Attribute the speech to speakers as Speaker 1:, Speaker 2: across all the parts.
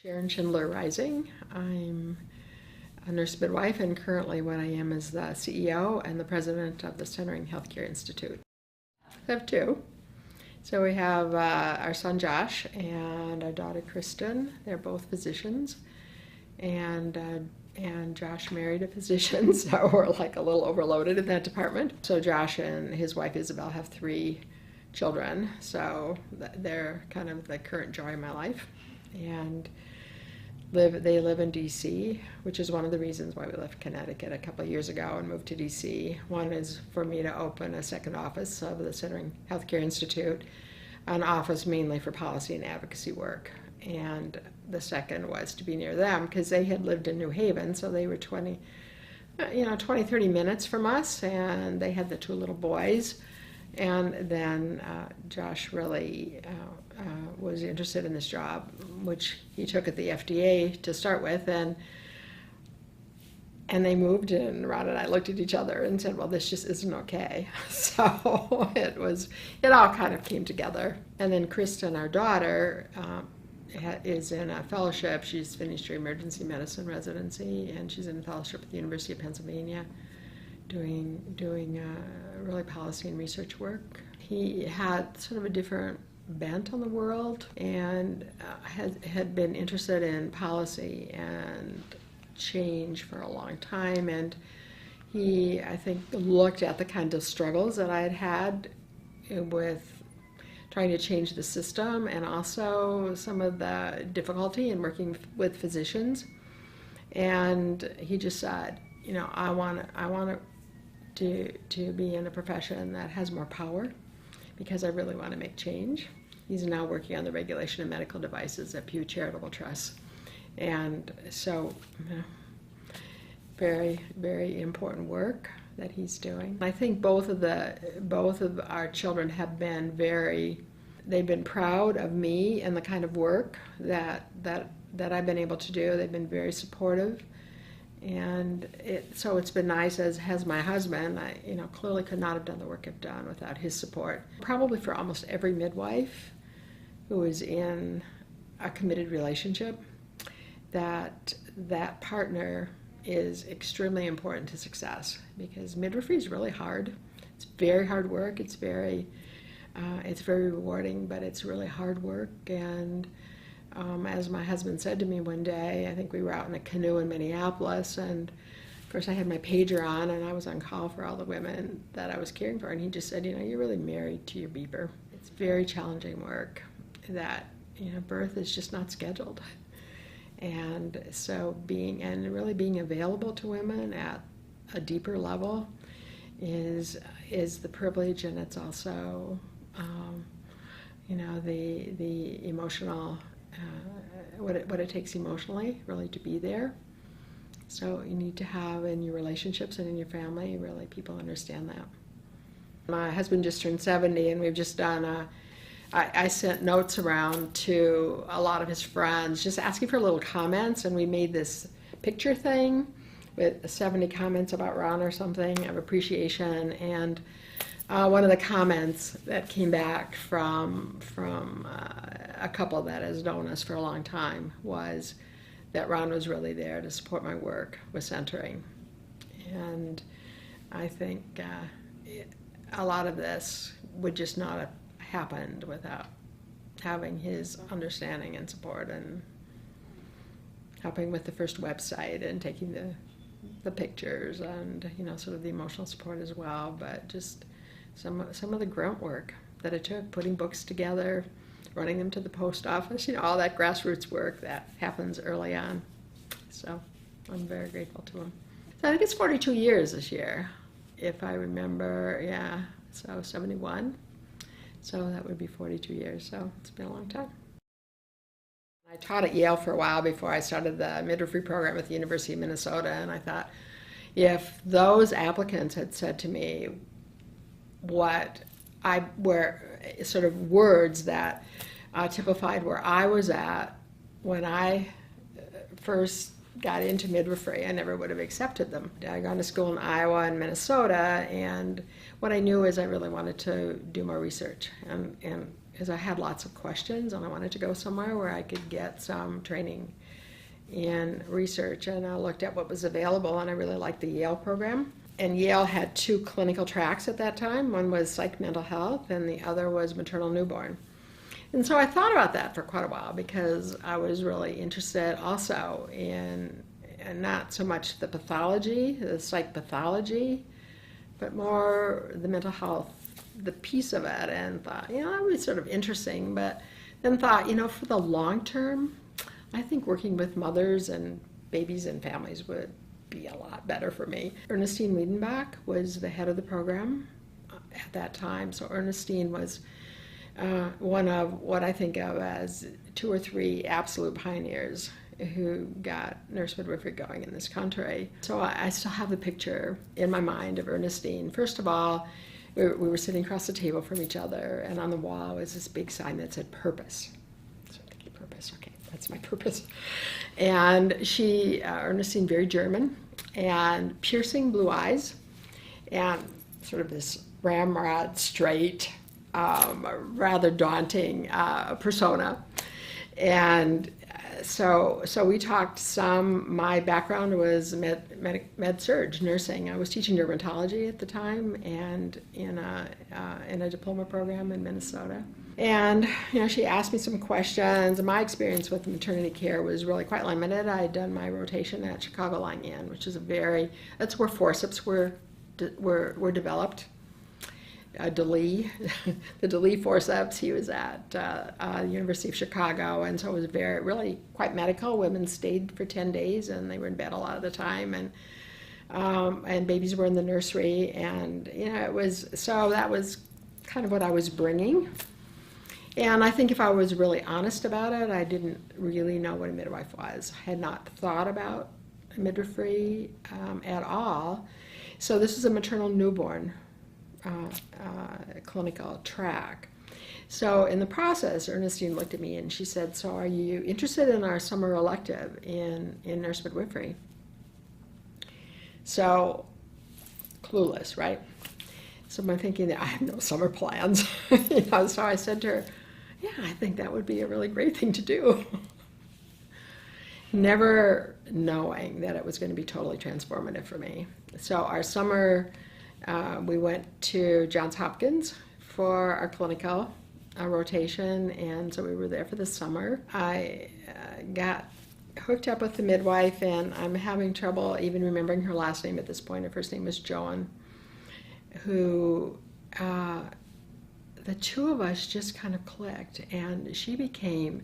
Speaker 1: Sharon Rising. I'm a nurse midwife, and currently what I am is the CEO and the president of the Centering Healthcare Institute. I have two. So we have our son Josh and our daughter Kristen. They're both physicians, and Josh married a physician, so we're like a little overloaded in that department. So Josh and his wife Isabel have 3 children, so they're kind of the current joy of my life. And they live in D.C., which is one of the reasons why we left Connecticut a couple of years ago and moved to D.C. One is for me to open a second office of the Centering Healthcare Institute, an office mainly for policy and advocacy work. And the second was to be near them because they had lived in New Haven, so they were 20, 30 minutes from us, and they had the 2 little boys. And then Josh really was interested in this job, which he took at the FDA to start with, and they moved, and Ron and I looked at each other and said, well, this just isn't okay. So it all kind of came together. And then Kristen, our daughter, is in a fellowship. She's finished her emergency medicine residency, and she's in a fellowship at the University of Pennsylvania doing really policy and research work. He had sort of a different bent on the world and had been interested in policy and change for a long time, and he, I think, looked at the kind of struggles that I had with trying to change the system and also some of the difficulty in working with physicians, and he just said, I want to be in a profession that has more power because I really want to make change. He's now working on the regulation of medical devices at Pew Charitable Trust. And so, very, very important work that he's doing. I think both of our children have been they've been proud of me and the kind of work that I've been able to do. They've been very supportive. And so it's been nice, as has my husband. I clearly could not have done the work I've done without his support. Probably for almost every midwife who is in a committed relationship, that partner is extremely important to success, because midwifery is really hard. It's very hard work. It's very rewarding, but it's really hard work. And as my husband said to me one day, I think we were out in a canoe in Minneapolis, and of course I had my pager on and I was on call for all the women that I was caring for, and he just said, you're really married to your beeper. It's very challenging work that, birth is just not scheduled. And so really being available to women at a deeper level is the privilege, and it's also, the emotional, what it takes emotionally, really, to be there. So you need to have in your relationships and in your family, really, people understand that. My husband just turned 70, and we've just done I sent notes around to a lot of his friends, just asking for little comments, and we made this picture thing with 70 comments about Ron or something of appreciation. And one of the comments that came back from a couple that has known us for a long time was that Ron was really there to support my work with centering. And I think a lot of this would just not have happened without having his understanding and support, and helping with the first website and taking the pictures, and sort of the emotional support as well. But just some of the grunt work that it took, putting books together, running them to the post office, all that grassroots work that happens early on. So I'm very grateful to him. So I think it's 42 years this year, if I remember. Yeah, so 71. So that would be 42 years, so it's been a long time. I taught at Yale for a while before I started the midwifery program at the University of Minnesota, and I thought, if those applicants had said to me what were sort of words that typified where I was at when I first got into midwifery, I never would have accepted them. I'd gone to school in Iowa and Minnesota, and what I knew is I really wanted to do more research, and because I had lots of questions, and I wanted to go somewhere where I could get some training in research. And I looked at what was available, and I really liked the Yale program. And Yale had 2 clinical tracks at that time. One was psych mental health, and the other was maternal newborn. And so I thought about that for quite a while, because I was really interested also in not so much the pathology, the psych pathology, but more the mental health, the piece of it, and thought, that was sort of interesting. But then thought, for the long term, I think working with mothers and babies and families would be a lot better for me. Ernestine Wiedenbach was the head of the program at that time. So Ernestine was one of what I think of as 2 or 3 absolute pioneers who got nurse midwifery going in this country. So I still have the picture in my mind of Ernestine. First of all, we were sitting across the table from each other, and on the wall was this big sign that said purpose. So I'm thinking, purpose, okay, that's my purpose. And Ernestine, very German, and piercing blue eyes, and sort of this ramrod, straight, rather daunting persona. And so we talked some. My background was med-surg, nursing. I was teaching dermatology at the time, and in a diploma program in Minnesota. And she asked me some questions. My experience with maternity care was really quite limited. I had done my rotation at Chicago Lying In, which is that's where forceps were developed. DeLee, the DeLee forceps. He was at University of Chicago, and so it was really quite medical. Women stayed for 10 days, and they were in bed a lot of the time, and babies were in the nursery, and that was kind of what I was bringing. And I think if I was really honest about it, I didn't really know what a midwife was. I had not thought about midwifery at all. So this is a maternal newborn clinical track. So in the process, Ernestine looked at me and she said, "So are you interested in our summer elective in nurse midwifery?" So clueless, right? So I'm thinking that I have no summer plans. So I said to her, "Yeah, I think that would be a really great thing to do." Never knowing that it was going to be totally transformative for me. So our summer, we went to Johns Hopkins for our clinical rotation, and so we were there for the summer. I got hooked up with the midwife, and I'm having trouble even remembering her last name at this point. Her first name was Joan, who the 2 of us just kind of clicked, and she became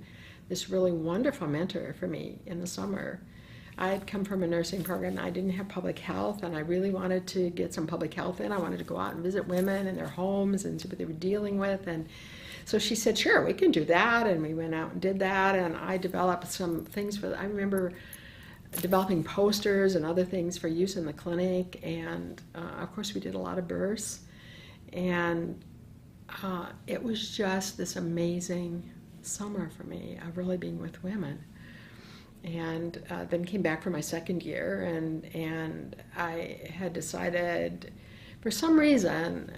Speaker 1: this really wonderful mentor for me in the summer. I had come from a nursing program. I didn't have public health, and I really wanted to get some public health in. I wanted to go out and visit women in their homes and see what they were dealing with. And so she said, "Sure, we can do that." And we went out and did that, and I developed some things I remember developing posters and other things for use in the clinic. And of course, we did a lot of births. And it was just this amazing summer for me of really being with women. And then came back for my second year, and I had decided, for some reason,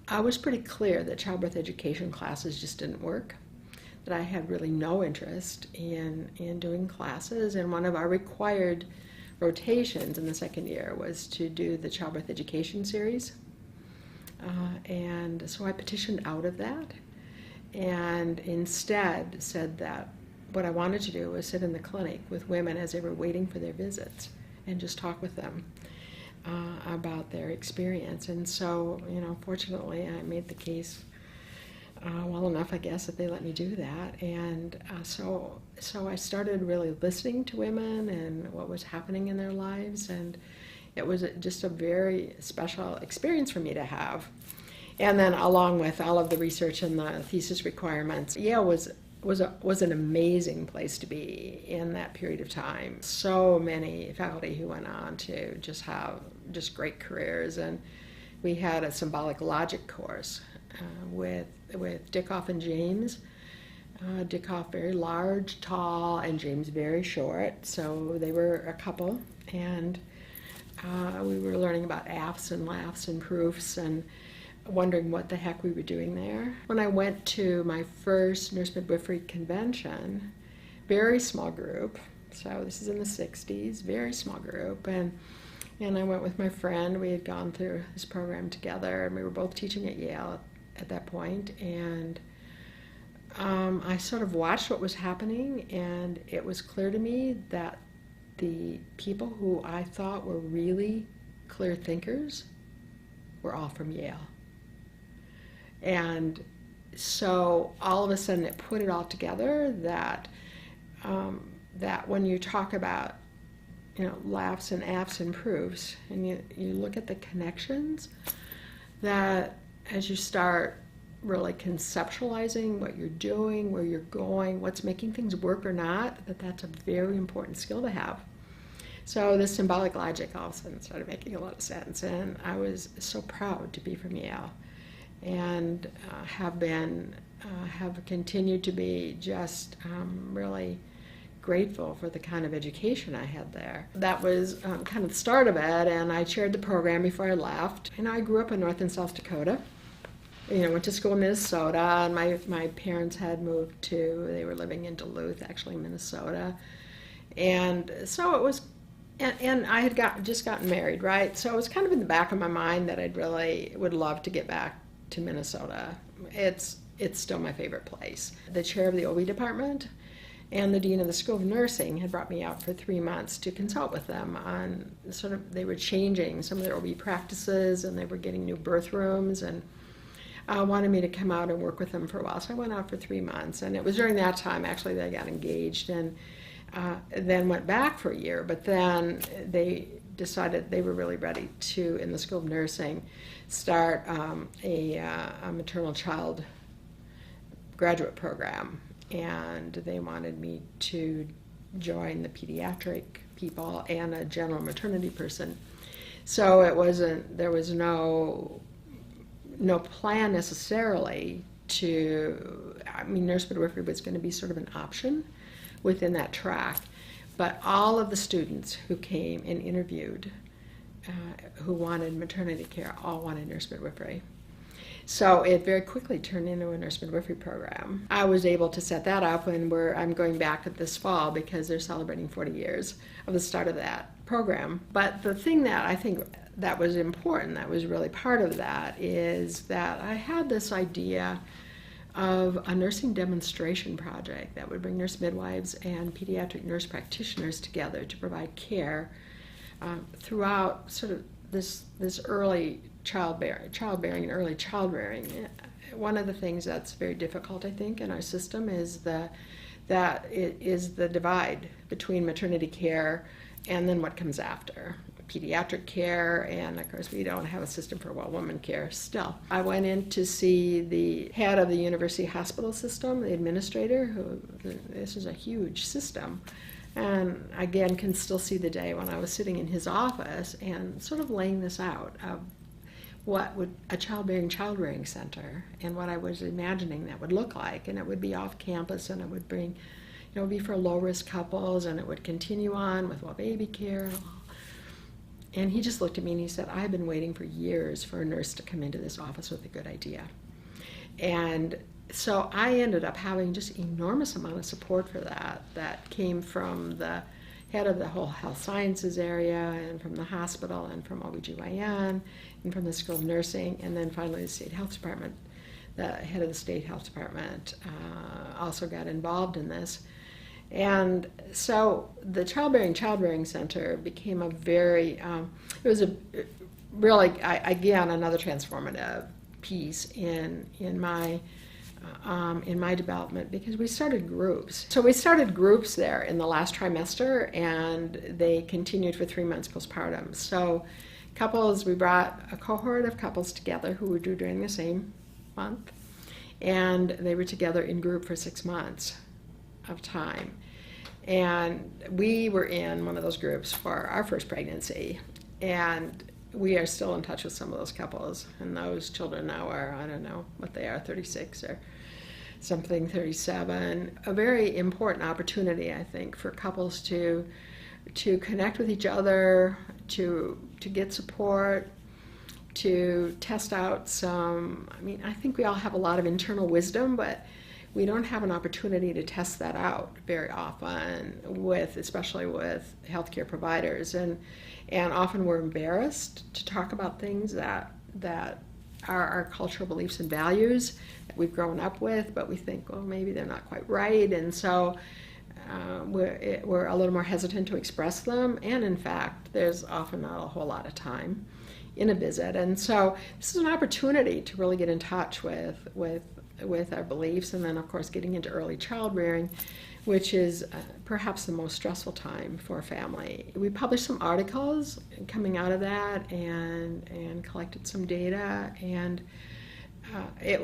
Speaker 1: I was pretty clear that childbirth education classes just didn't work, that I had really no interest in doing classes, and one of our required rotations in the second year was to do the childbirth education series. And so I petitioned out of that, and instead said that what I wanted to do was sit in the clinic with women as they were waiting for their visits and just talk with them about their experience. And so, fortunately, I made the case well enough, I guess, that they let me do that. And so I started really listening to women and what was happening in their lives, and it was just a very special experience for me to have. And then, along with all of the research and the thesis requirements, Yale was an amazing place to be in that period of time. So many faculty who went on to just have great careers. And we had a symbolic logic course with Dickoff and James, Dickoff very large, tall, and James very short. So they were a couple, and we were learning about AFs and laughs and proofs and wondering what the heck we were doing there. When I went to my first nurse midwifery convention, very small group, so this is in the 60s, very small group, and I went with my friend. We had gone through this program together, and we were both teaching at Yale at that point, and I sort of watched what was happening, and it was clear to me that the people who I thought were really clear thinkers were all from Yale. And so all of a sudden it put it all together that that when you talk about, laughs and AFs and proofs, and you look at the connections, that as you start really conceptualizing what you're doing, where you're going, what's making things work or not, that's a very important skill to have. So this symbolic logic all of a sudden started making a lot of sense, and I was so proud to be from Yale, and have continued to be just really grateful for the kind of education I had there. That was kind of the start of it, and I chaired the program before I left. And I grew up in North and South Dakota. Went to school in Minnesota, and my parents had moved they were living in Duluth, actually, Minnesota. And so it was, and I had just gotten married, right? So it was kind of in the back of my mind that I'd really would love to get back to Minnesota. It's still my favorite place. The chair of the OB department and the dean of the School of Nursing had brought me out for 3 months to consult with them on they were changing some of their OB practices, and they were getting new birth rooms, and wanted me to come out and work with them for a while. So I went out for 3 months, and it was during that time actually that I got engaged, and then went back for a year. But then they decided they were really ready to, in the School of Nursing, start a maternal child graduate program, and they wanted me to join the pediatric people and a general maternity person. So there was no plan necessarily nurse midwifery was going to be sort of an option within that track, but all of the students who came and interviewed who wanted maternity care all wanted nurse midwifery. So it very quickly turned into a nurse midwifery program. I was able to set that up, and I'm going back this fall because they're celebrating 40 years of the start of that program. But the thing that I think that was important, that was really part of that, is that I had this idea of a nursing demonstration project that would bring nurse midwives and pediatric nurse practitioners together to provide care throughout sort of this early childbearing and early child rearing. One of the things that's very difficult, I think, in our system is the divide between maternity care and then what comes after. Pediatric care, and of course we don't have a system for well woman care still. I went in to see the head of the university hospital system, the administrator, this is a huge system, and again can still see the day when I was sitting in his office and sort of laying this out of what would a child rearing center, and what I was imagining that would look like, and it would be off campus, and it would bring, it would be for low risk couples, and it would continue on with well baby care. And he just looked at me and he said, I've been waiting for years for a nurse to come into this office with a good idea. And so I ended up having just enormous amount of support for that came from the head of the whole health sciences area, and from the hospital, and from OBGYN, and from the School of Nursing, and then finally the state health department. The head of the state health department also got involved in this. And so the child rearing center became a very, it was really, again, another transformative piece in my development, because we started groups. So we started groups there in the last trimester, and they continued for 3 months postpartum. So couples, we brought a cohort of couples together who were due during the same month, and they were together in group for 6 months of time. And we were in one of those groups for our first pregnancy, and we are still in touch with some of those couples, and those children now are, I don't know what they are, 36 or something 37. A very important opportunity, I think, for couples to connect with each other, to get support, to test out some, I mean, I think we all have a lot of internal wisdom, but we don't have an opportunity to test that out very often especially with healthcare providers. And often we're embarrassed to talk about things that are our cultural beliefs and values that we've grown up with, but we think, well, maybe they're not quite right. And so we're a little more hesitant to express them. And in fact, there's often not a whole lot of time in a visit. And so this is an opportunity to really get in touch with our beliefs, and then of course getting into early child rearing, which is perhaps the most stressful time for a family. We published some articles coming out of that and collected some data, and it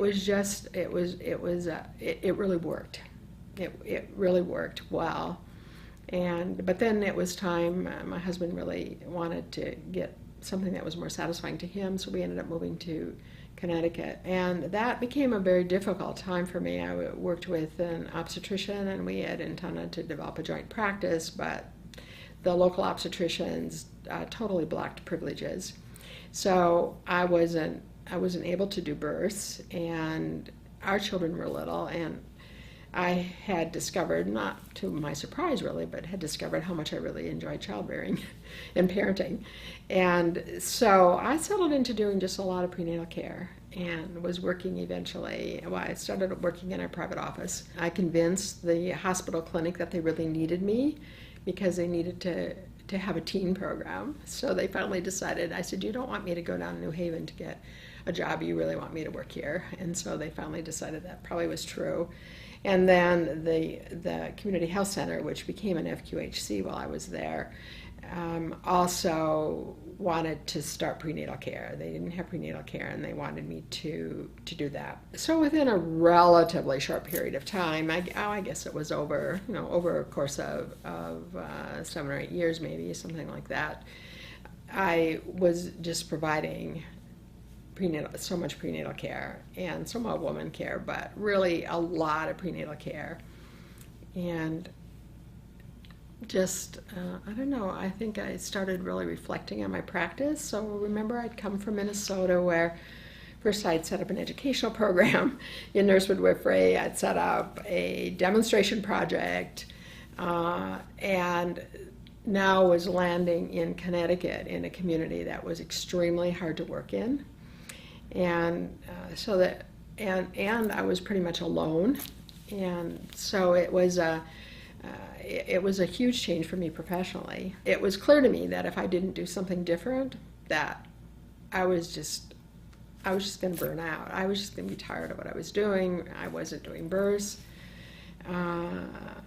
Speaker 1: really worked. It really worked well. But then it was time, my husband really wanted to get something that was more satisfying to him, so we ended up moving to Connecticut. And that became a very difficult time for me. I worked with an obstetrician, and we had intended to develop a joint practice, but the local obstetricians totally blocked privileges. So I wasn't able to do births, and our children were little, and I had discovered, not to my surprise really, but had discovered how much I really enjoyed childbearing and parenting. And so I settled into doing just a lot of prenatal care and was working eventually. Well, I started working in a private office. I convinced the hospital clinic that they really needed me because they needed to have a teen program. So they finally decided, I said, you don't want me to go down to New Haven to get a job, you really want me to work here. And so they finally decided that probably was true. And then the community health center, which became an FQHC while I was there, also wanted to start prenatal care. They didn't have prenatal care, and they wanted me to do that. So within a relatively short period of time, I guess it was over a course of 7 or 8 years, maybe something like that, I was just providing so much prenatal care and some woman care, but really a lot of prenatal care. And just, I don't know, I think I started really reflecting on my practice. So remember, I'd come from Minnesota, where first I'd set up an educational program in nurse midwifery. I'd set up a demonstration project, and now was landing in Connecticut in a community that was extremely hard to work in. And and I was pretty much alone, and so it was a huge change for me professionally. It was clear to me that if I didn't do something different, that I was just going to burn out. I was just going to be tired of what I was doing. I wasn't doing births.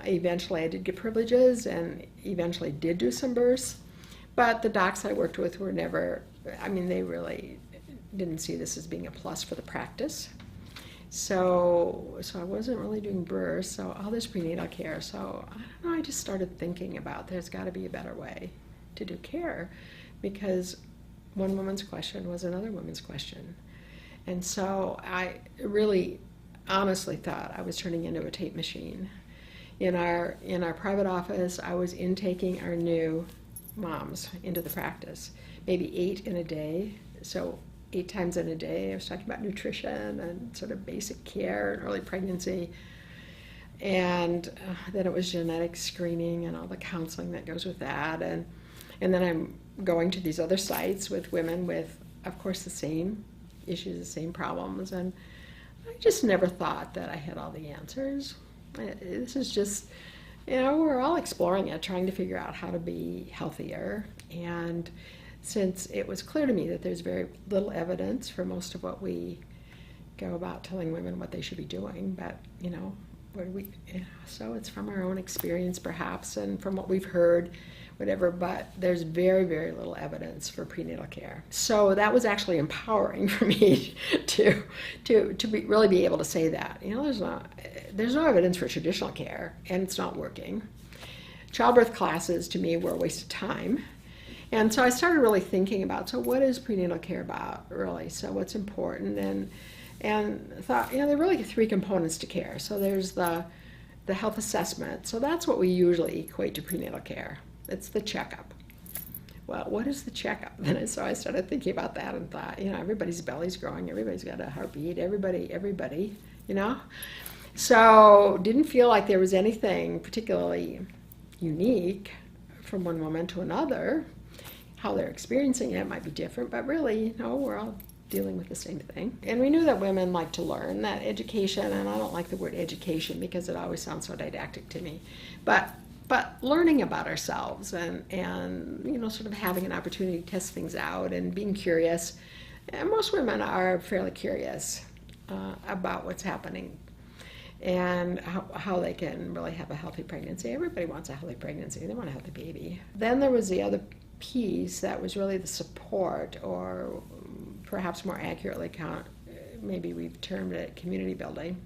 Speaker 1: Eventually, I did get privileges, and eventually did do some births, but the docs I worked with were never. I mean, they really didn't see this as being a plus for the practice. So I wasn't really doing births, so all this prenatal care. So I don't know, I just started thinking about there's got to be a better way to do care, because one woman's question was another woman's question. And so I really honestly thought I was turning into a tape machine. In our private office, I was intaking our new moms into the practice, maybe 8 in a day. So 8 times in a day, I was talking about nutrition and sort of basic care and early pregnancy. And then it was genetic screening and all the counseling that goes with that. And then I'm going to these other sites with women with, of course, the same issues, the same problems. And I just never thought that I had all the answers. This is just, we're all exploring it, trying to figure out how to be healthier. And since it was clear to me that there's very little evidence for most of what we go about telling women what they should be doing, but so it's from our own experience perhaps, and from what we've heard, whatever, but there's very, very little evidence for prenatal care. So that was actually empowering for me to really be able to say that. There's no evidence for traditional care, and it's not working. Childbirth classes to me were a waste of time. And so I started really thinking about, so what is prenatal care about, really? So what's important? and thought, there are really three components to care. So there's the health assessment. So that's what we usually equate to prenatal care. It's the checkup. Well, what is the checkup? And so I started thinking about that and thought, everybody's belly's growing, everybody's got a heartbeat, everybody, So didn't feel like there was anything particularly unique from one woman to another. How they're experiencing it might be different, but really, we're all dealing with the same thing. And we knew that women like to learn, that education, and I don't like the word education because it always sounds so didactic to me, but learning about ourselves and sort of having an opportunity to test things out and being curious. And most women are fairly curious about what's happening and how they can really have a healthy pregnancy. Everybody wants a healthy pregnancy. They want a healthy baby. Then there was the other piece that was really the support, or perhaps more accurately maybe we've termed it community building.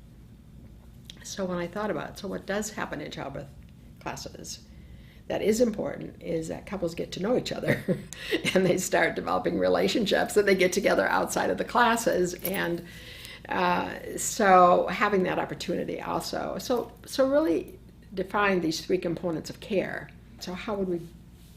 Speaker 1: So when I thought about it, so what does happen in childbirth classes that is important is that couples get to know each other and they start developing relationships, and they get together outside of the classes, and so having that opportunity also. So really define these three components of care. So how would we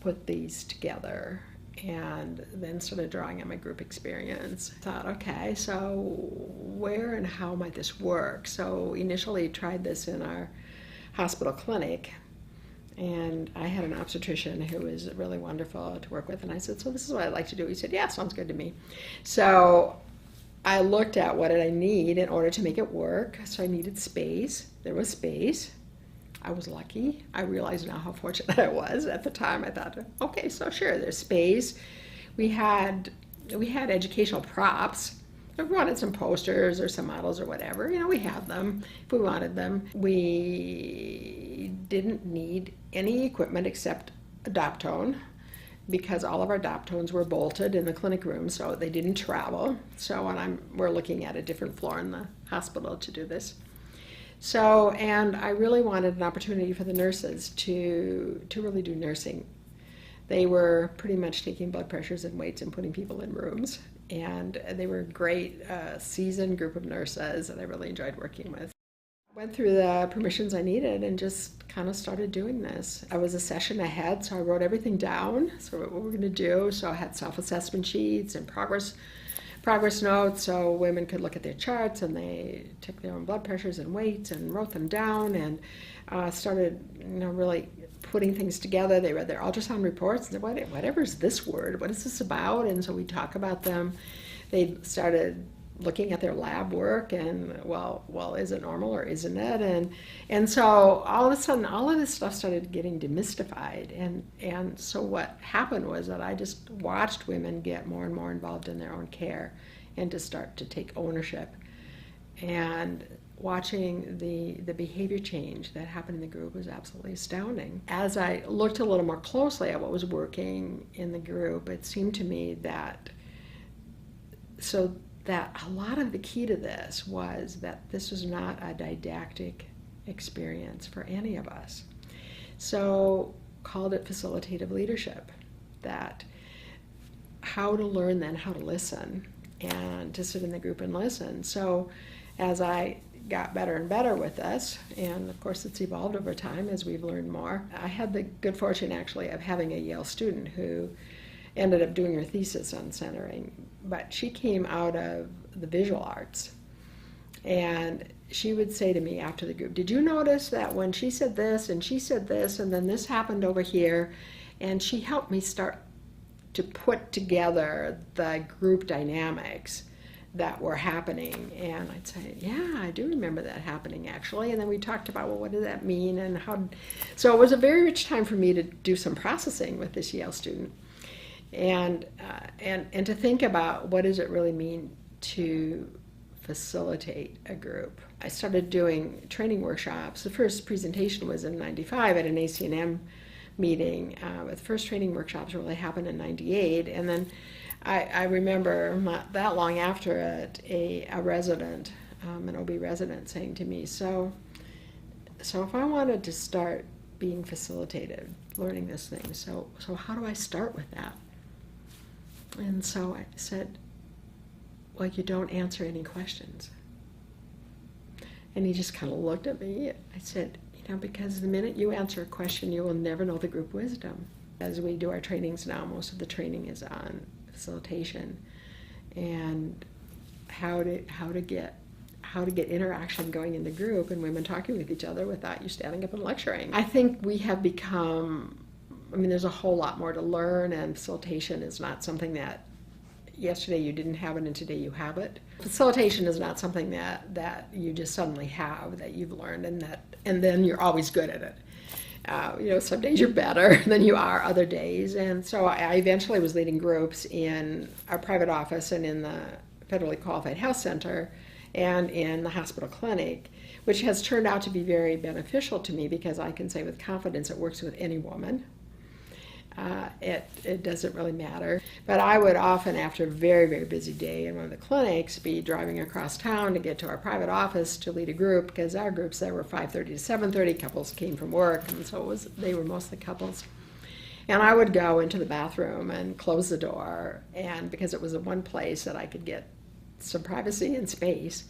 Speaker 1: put these together? And then sort of drawing on my group experience, thought, okay, so where and how might this work? So initially tried this in our hospital clinic, and I had an obstetrician who was really wonderful to work with, and I said, so this is what I'd like to do. He said, yeah, sounds good to me. So I looked at what did I need in order to make it work. So I needed space. There was space. I was lucky. I realize now how fortunate I was. At the time I thought, okay, so sure, there's space. We had educational props. If we wanted some posters or some models or whatever, we had them if we wanted them. We didn't need any equipment except a Doptone, because all of our Doptones were bolted in the clinic room, so they didn't travel. So we're looking at a different floor in the hospital to do this. So, and I really wanted an opportunity for the nurses to really do nursing. They were pretty much taking blood pressures and weights and putting people in rooms. And they were a great seasoned group of nurses that I really enjoyed working with. Went through the permissions I needed and just kind of started doing this. I was a session ahead, so I wrote everything down, so what we're going to do. So I had self-assessment sheets and progress notes, so women could look at their charts, and they took their own blood pressures and weights and wrote them down, and started really putting things together. They read their ultrasound reports and said, whatever's this word, what is this about? And so we talk about them. They started looking at their lab work and, well, is it normal or isn't it? And so all of a sudden, all of this stuff started getting demystified. And so what happened was that I just watched women get more and more involved in their own care and to start to take ownership. And watching the behavior change that happened in the group was absolutely astounding. As I looked a little more closely at what was working in the group, it seemed to me that a lot of the key to this was that this was not a didactic experience for any of us. So called it facilitative leadership, that how to learn then how to listen and to sit in the group and listen. So as I got better and better with this, and of course it's evolved over time as we've learned more, I had the good fortune actually of having a Yale student who ended up doing her thesis on centering, but she came out of the visual arts. And she would say to me after the group, did you notice that when she said this and she said this and then this happened over here? And she helped me start to put together the group dynamics that were happening. And I'd say, yeah, I do remember that happening actually. And then we talked about, well, what did that mean and how? So it was a very rich time for me to do some processing with this Yale student. And to think about what does it really mean to facilitate a group. I started doing training workshops. The first presentation was in '95 at an A.C.N.M meeting. The first training workshops really happened in '98, and then I remember not that long after it, a resident, an OB resident, saying to me, so if I wanted to start being facilitated, learning this thing, so how do I start with that? And so I said, well, you don't answer any questions. And he just kind of looked at me. I said, because the minute you answer a question, you will never know the group wisdom. As we do our trainings now, most of the training is on facilitation and how to get interaction going in the group and women talking with each other without you standing up and lecturing. I think we have become, there's a whole lot more to learn, and facilitation is not something that yesterday you didn't have it and today you have it. Facilitation is not something that you just suddenly have, that you've learned and then you're always good at it. Some days you're better than you are other days. And so I eventually was leading groups in our private office and in the federally qualified health center and in the hospital clinic, which has turned out to be very beneficial to me because I can say with confidence it works with any woman. It doesn't really matter. But I would often, after a very, very busy day in one of the clinics, be driving across town to get to our private office to lead a group, because our groups there were 5:30 to 7:30. Couples came from work, and so they were mostly couples. And I would go into the bathroom and close the door, and because it was the one place that I could get some privacy and space,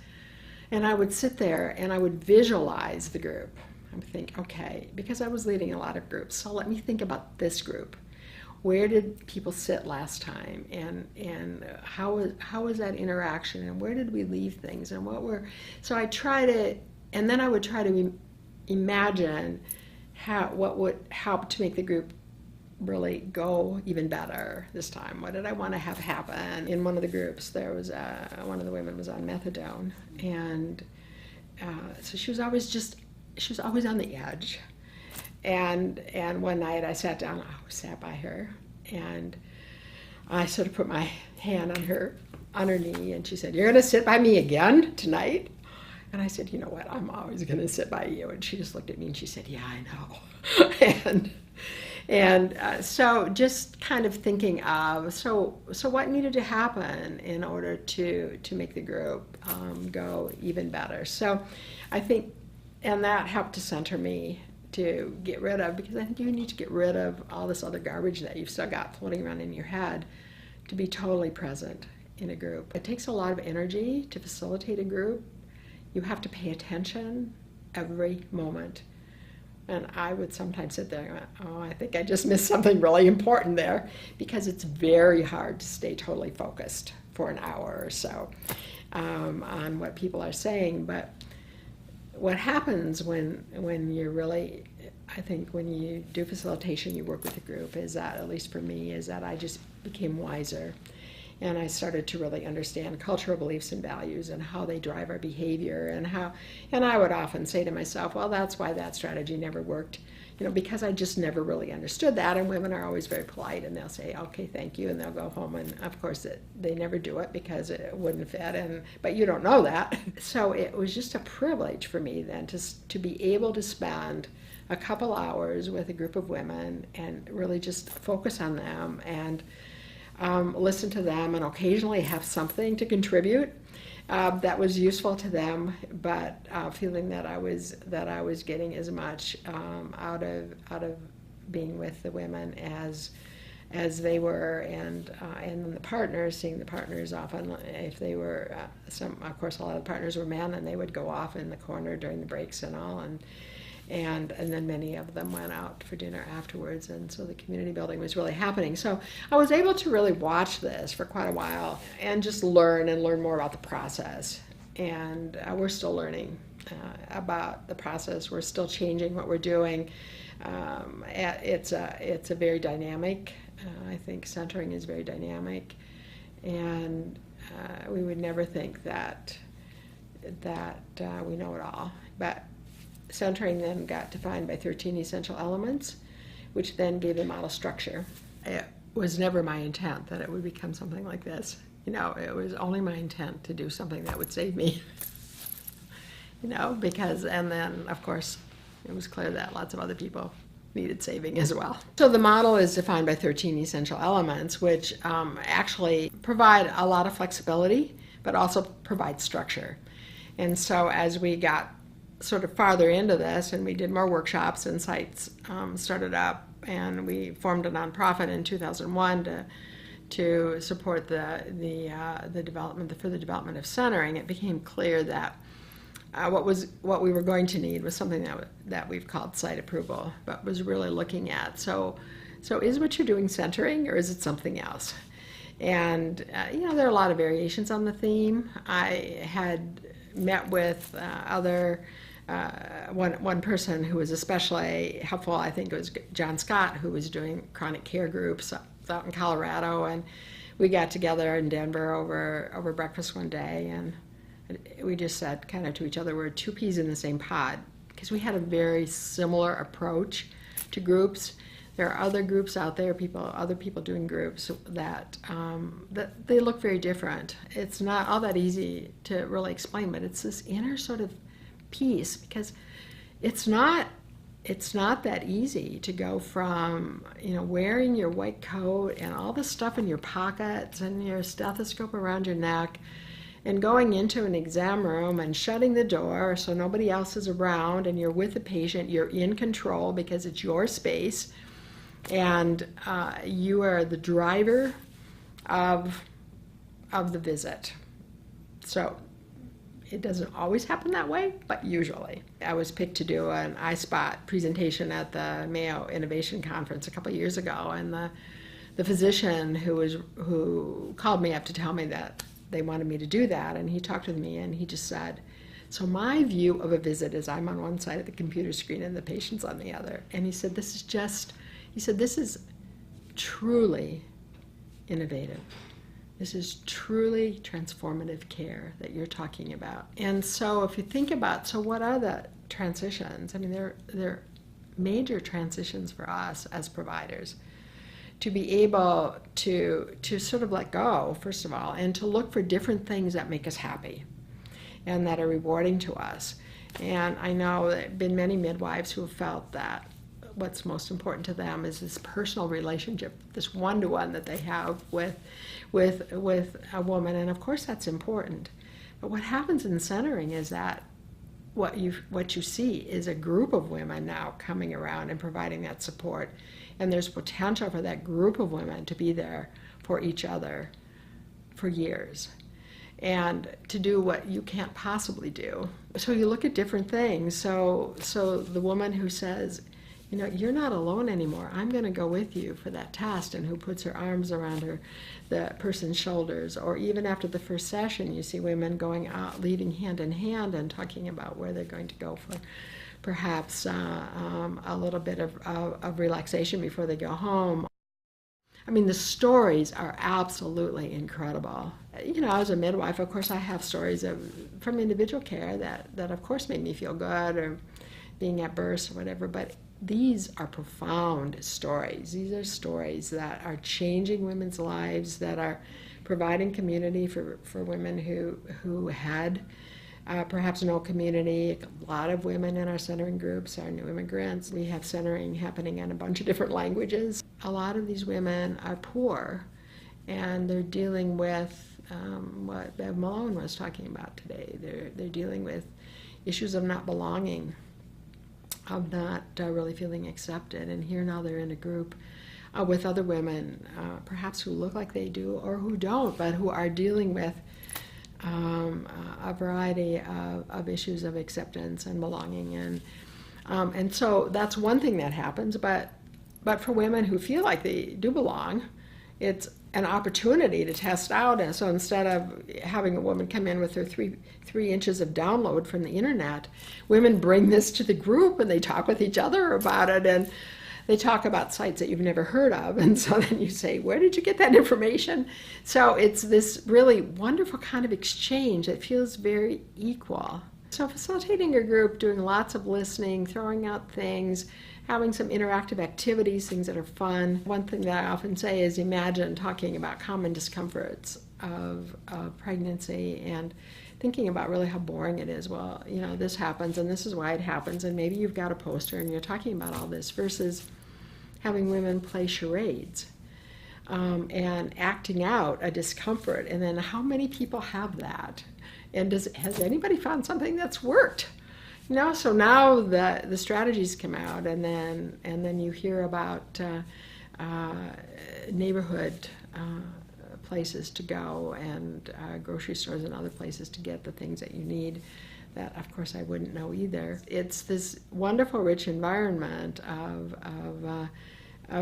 Speaker 1: and I would sit there and I would visualize the group. I would think, okay, because I was leading a lot of groups, so let me think about this group. Where did people sit last time, and how was that interaction, and where did we leave things, and so I try to, and then I would try to imagine what would help to make the group really go even better this time. What did I want to have happen? In one of the groups, there was one of the women was on methadone, and so she was always on the edge. And one night I sat down, I sat by her, and I sort of put my hand on her knee, and she said, "You're going to sit by me again tonight?" And I said, "You know what, I'm always going to sit by you." And she just looked at me and she said, "Yeah, I know." So just kind of thinking of, so what needed to happen in order to make the group go even better. So I think, and that helped to center me, to get rid of, because I think you need to get rid of all this other garbage that you've still got floating around in your head to be totally present in a group. It takes a lot of energy to facilitate a group. You have to pay attention every moment. And I would sometimes sit there and go, I think I just missed something really important there, because it's very hard to stay totally focused for an hour or so on what people are saying. But what happens when you're really, I think when you do facilitation, you work with a group, is that, at least for me, is that I just became wiser. And I started to really understand cultural beliefs and values and how they drive our behavior, and I would often say to myself, well, that's why that strategy never worked, because I just never really understood that. And women are always very polite, and they'll say, okay, thank you, and they'll go home, and of course they never do it because it wouldn't fit, but you don't know that. So it was just a privilege for me then to be able to spend a couple hours with a group of women and really just focus on them and listen to them, and occasionally have something to contribute that was useful to them, but feeling that I was getting as much out of being with the women as they were, and the partners, seeing the partners often, if they were of course a lot of the partners were men, and they would go off in the corner during the breaks and all, and then many of them went out for dinner afterwards, and so the community building was really happening. So I was able to really watch this for quite a while and just learn more about the process. And we're still learning about the process. We're still changing what we're doing. It's a very dynamic. I think centering is very dynamic, and we would never think that we know it all, but centering then got defined by 13 essential elements, which then gave the model structure. It was never my intent that it would become something like this. It was only my intent to do something that would save me. Because, and then of course it was clear that lots of other people needed saving as well. So the model is defined by 13 essential elements, which actually provide a lot of flexibility, but also provide structure. And so as we got sort of farther into this, and we did more workshops, and sites started up, and we formed a nonprofit in 2001 to support the further development of centering, it became clear that what we were going to need was something that we've called site approval, but was really looking at, so is what you're doing centering, or is it something else? And there are a lot of variations on the theme. I had met with one person who was especially helpful. I think it was John Scott, who was doing chronic care groups out in Colorado, and we got together in Denver over breakfast one day, and we just said kind of to each other, we're two peas in the same pod, because we had a very similar approach to groups. There are other groups out there, other people doing groups that they look very different. It's not all that easy to really explain, but it's this inner sort of peace, because it's not that easy to go from wearing your white coat and all the stuff in your pockets and your stethoscope around your neck and going into an exam room and shutting the door so nobody else is around, and you're with the patient, you're in control because it's your space, and you are the driver of the visit. So it doesn't always happen that way, but usually. I was picked to do an iSpot presentation at the Mayo Innovation Conference a couple of years ago, and the physician who called me up to tell me that they wanted me to do that, and he talked with me, and he just said, so my view of a visit is I'm on one side of the computer screen and the patient's on the other. And he said, this is truly innovative. This is truly transformative care that you're talking about. And so if you think about, so what are the transitions? I mean, they're major transitions for us as providers, to be able to sort of let go, first of all, and to look for different things that make us happy and that are rewarding to us. And I know there have been many midwives who have felt that what's most important to them is this personal relationship, this one-to-one that they have with a woman, and of course that's important. But what happens in centering is that what you see is a group of women now coming around and providing that support, and there's potential for that group of women to be there for each other for years and to do what you can't possibly do. So you look at different things. So the woman who says, you're not alone anymore. I'm going to go with you for that test, and who puts her arms around the person's shoulders. Or even after the first session, you see women going out, leading hand in hand and talking about where they're going to go for perhaps a little bit of relaxation before they go home. I mean, the stories are absolutely incredible. As a midwife, of course, I have stories from individual care that of course made me feel good, or being at birth or whatever, but these are profound stories. These are stories that are changing women's lives, that are providing community for women who had perhaps no community. A lot of women in our centering groups are new immigrants. We have centering happening in a bunch of different languages. A lot of these women are poor, and they're dealing with what Bev Malone was talking about today. They're dealing with issues of not belonging, of not really feeling accepted. And here now they're in a group with other women, perhaps who look like they do or who don't, but who are dealing with a variety of issues of acceptance and belonging. And so that's one thing that happens. But for women who feel like they do belong, it's an opportunity to test out. And so instead of having a woman come in with her three inches of download from the internet, women bring this to the group and they talk with each other about it, and they talk about sites that you've never heard of. And so then you say, where did you get that information? So it's this really wonderful kind of exchange that feels very equal. So facilitating a group, doing lots of listening, throwing out things, having some interactive activities, things that are fun. One thing that I often say is imagine talking about common discomforts of pregnancy and thinking about really how boring it is. Well, this happens and this is why it happens, and maybe you've got a poster and you're talking about all this, versus having women play charades and acting out a discomfort. And then how many people have that? And has anybody found something that's worked? So now the strategies come out, and then you hear about neighborhood places to go and grocery stores and other places to get the things that you need that, of course, I wouldn't know either. It's this wonderful, rich environment of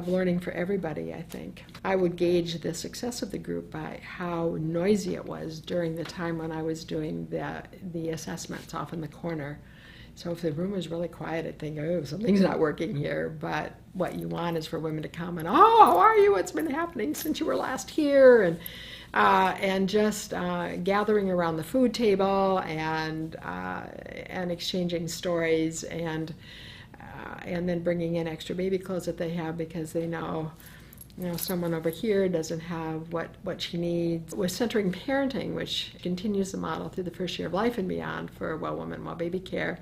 Speaker 1: learning for everybody, I think. I would gauge the success of the group by how noisy it was during the time when I was doing the assessments off in the corner. So if the room was really quiet, I'd think, oh, something's not working here. But what you want is for women to come and, oh, how are you? What's been happening since you were last here? And just gathering around the food table and exchanging stories and then bringing in extra baby clothes that they have because they know, someone over here doesn't have what she needs. With centering parenting, which continues the model through the first year of life and beyond for well woman, well baby care.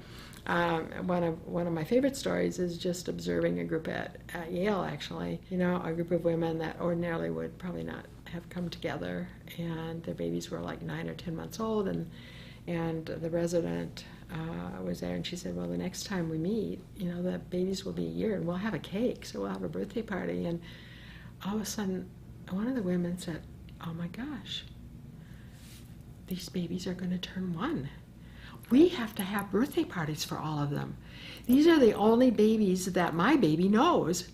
Speaker 1: One of my favorite stories is just observing a group at Yale, actually. A group of women that ordinarily would probably not have come together, and their babies were like 9 or 10 months old, and the resident was there, and she said, well, the next time we meet, the babies will be a year, and we'll have a cake, so we'll have a birthday party. And all of a sudden, one of the women said, oh my gosh, these babies are going to turn 1. We have to have birthday parties for all of them. These are the only babies that my baby knows,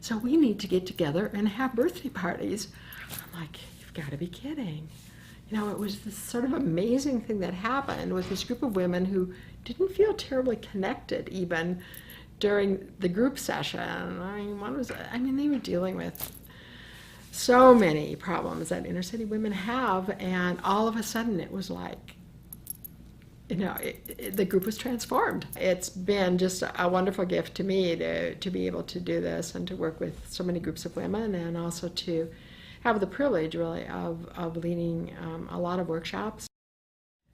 Speaker 1: so we need to get together and have birthday parties. I'm like, you've got to be kidding. It was this sort of amazing thing that happened with this group of women who didn't feel terribly connected even during the group session. They were dealing with so many problems that inner city women have, and all of a sudden it was like, the group was transformed. It's been just a wonderful gift to me to be able to do this and to work with so many groups of women, and also to have the privilege, really, of leading a lot of workshops.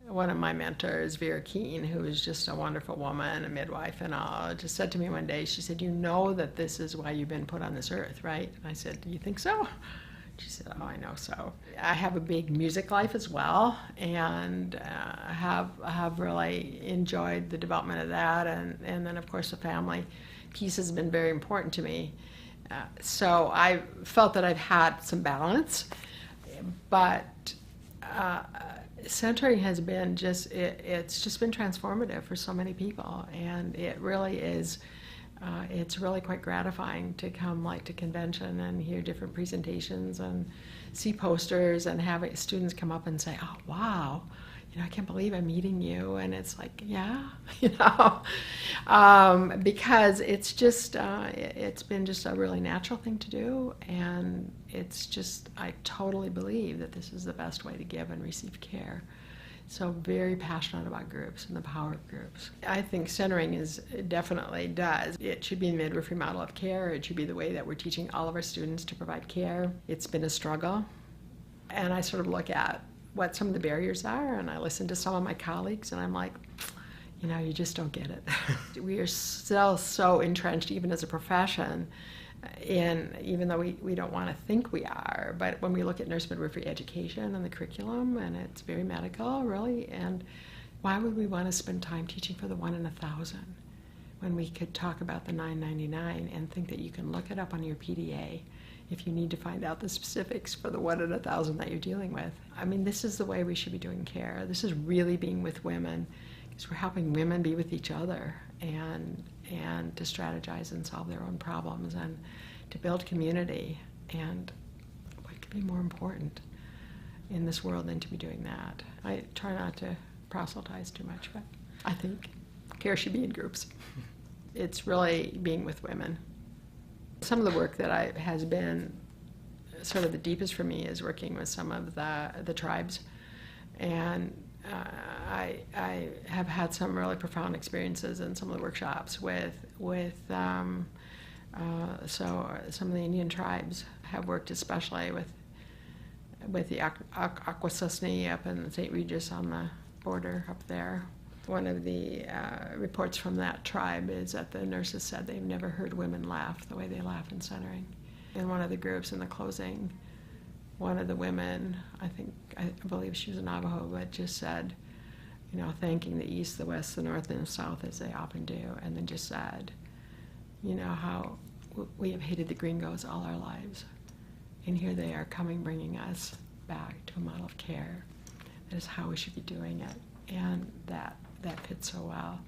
Speaker 1: One of my mentors, Vera Keene, who is just a wonderful woman, a midwife and all, just said to me one day, she said, you know that this is why you've been put on this earth, right? And I said, do you think so? She said, oh, I know so. I have a big music life as well, and have really enjoyed the development of that, and then, of course, the family piece has been very important to me. So I felt that I've had some balance, but centering has been it's just been transformative for so many people, and it really is. It's really quite gratifying to come to convention and hear different presentations and see posters and have students come up and say, oh, wow, I can't believe I'm meeting you. And it's like, yeah, because it's just, it's been just a really natural thing to do. And it's just, I totally believe that this is the best way to give and receive care. So very passionate about groups and the power of groups. I think centering definitely does. It should be the midwifery model of care. It should be the way that we're teaching all of our students to provide care. It's been a struggle. And I sort of look at what some of the barriers are, and I listen to some of my colleagues, and I'm like, you just don't get it. We are still so entrenched, even as a profession, even though we don't want to think we are, but when we look at nurse midwifery education and the curriculum, and it's very medical, really, and why would we want to spend time teaching for the 1 in 1,000 when we could talk about the 999 and think that you can look it up on your PDA if you need to find out the specifics for the 1 in 1,000 that you're dealing with. This is the way we should be doing care. This is really being with women, because we're helping women be with each other and to strategize and solve their own problems and to build community. And what could be more important in this world than to be doing that? I try not to proselytize too much, but I think care should be in groups. It's really being with women. Some of the work that has been sort of the deepest for me is working with some of the tribes, and I have had some really profound experiences in some of the workshops with some of the Indian tribes. Have worked especially with the Akwesasne up in St. Regis on the border up there. One of the reports from that tribe is that the nurses said they've never heard women laugh the way they laugh in centering. In one of the groups in the closing, one of the women, I believe she was a Navajo, but just said, thanking the East, the West, the North, and the South, as they often do, and then just said, how we have hated the gringos all our lives, and here they are bringing us back to a model of care. That is how we should be doing it. And that fits so well.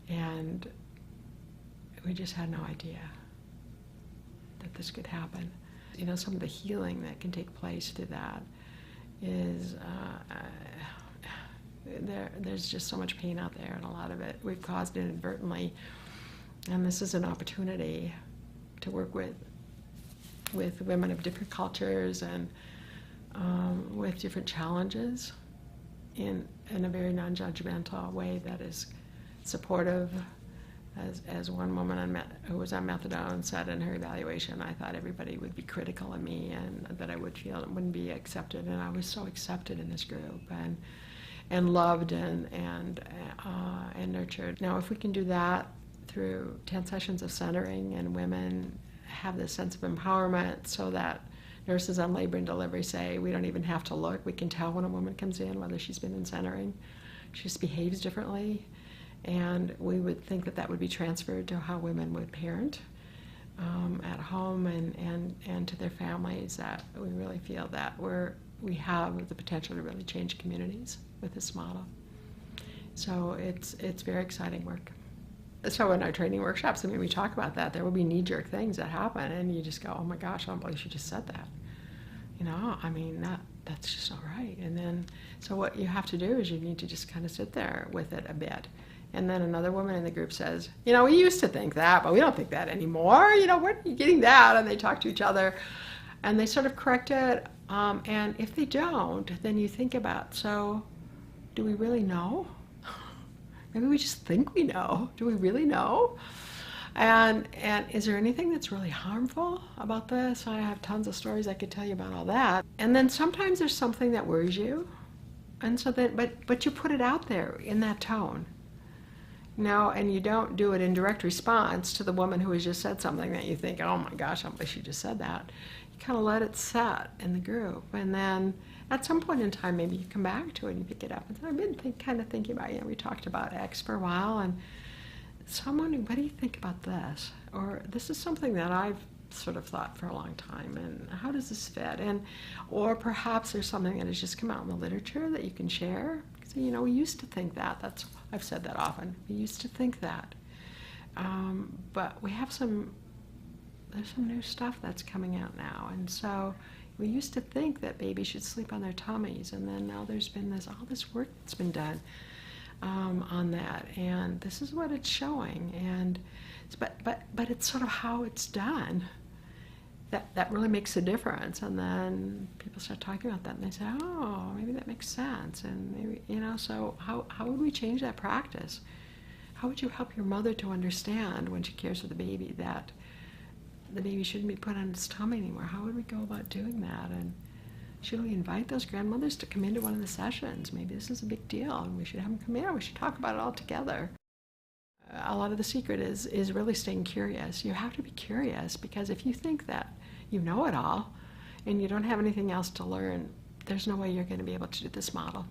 Speaker 1: And we just had no idea that this could happen. You know, some of the healing that can take place through that is, there's just so much pain out there, and a lot of it we've caused inadvertently. And this is an opportunity to work with women of different cultures and with different challenges in a very non-judgmental way that is supportive. As one woman who was on methadone said in her evaluation, I thought everybody would be critical of me and that I would feel it wouldn't be accepted. And I was so accepted in this group and loved and nurtured. Now, if we can do that through 10 sessions of centering, and women have this sense of empowerment so that nurses on labor and delivery say, we don't even have to look. We can tell when a woman comes in whether she's been in centering. She just behaves differently. And we would think that would be transferred to how women would parent at home and to their families, that we really feel that we have the potential to really change communities with this model. So it's very exciting work. So in our training workshops, I mean, we talk about that. There will be knee-jerk things that happen, and you just go, oh my gosh, I don't believe she just said that. You know, I mean, that's just not right. And then, so what you have to do is you need to just kind of sit there with it a bit. And then another woman in the group says, you know, we used to think that, but we don't think that anymore. You know, where are you getting that? And they talk to each other, and they sort of correct it. And if they don't, then you think about, so do we really know? Maybe we just think we know. Do we really know? And is there anything that's really harmful about this? I have tons of stories I could tell you about all that. And then sometimes there's something that worries you, and so that, but you put it out there in that tone. No, and you don't do it in direct response to the woman who has just said something that you think, oh my gosh, I don't believe she just said that. You kind of let it set in the group, and then at some point in time, maybe you come back to it and you pick it up and say, I've been kind of thinking about, you know, we talked about X for a while, and someone, what do you think about this? Or this is something that I've sort of thought for a long time, and how does this fit? Or perhaps there's something that has just come out in the literature that you can share. So, you know, we used to think that. I've said that often. We used to think that. But we have there's some new stuff that's coming out now. And so we used to think that babies should sleep on their tummies, and then now there's been all this work that's been done on that. And this is what it's showing. And but it's sort of how it's done that really makes a difference. And then people start talking about that, and they say, oh, maybe that makes sense. And maybe, you know, so how would we change that practice? How would you help your mother to understand when she cares for the baby that the baby shouldn't be put on its tummy anymore? How would we go about doing that? And should we invite those grandmothers to come into one of the sessions? Maybe this is a big deal, and we should have them come in. We should talk about it all together. A lot of the secret is really staying curious. You have to be curious, because if you think that you know it all and you don't have anything else to learn, there's no way you're going to be able to do this model.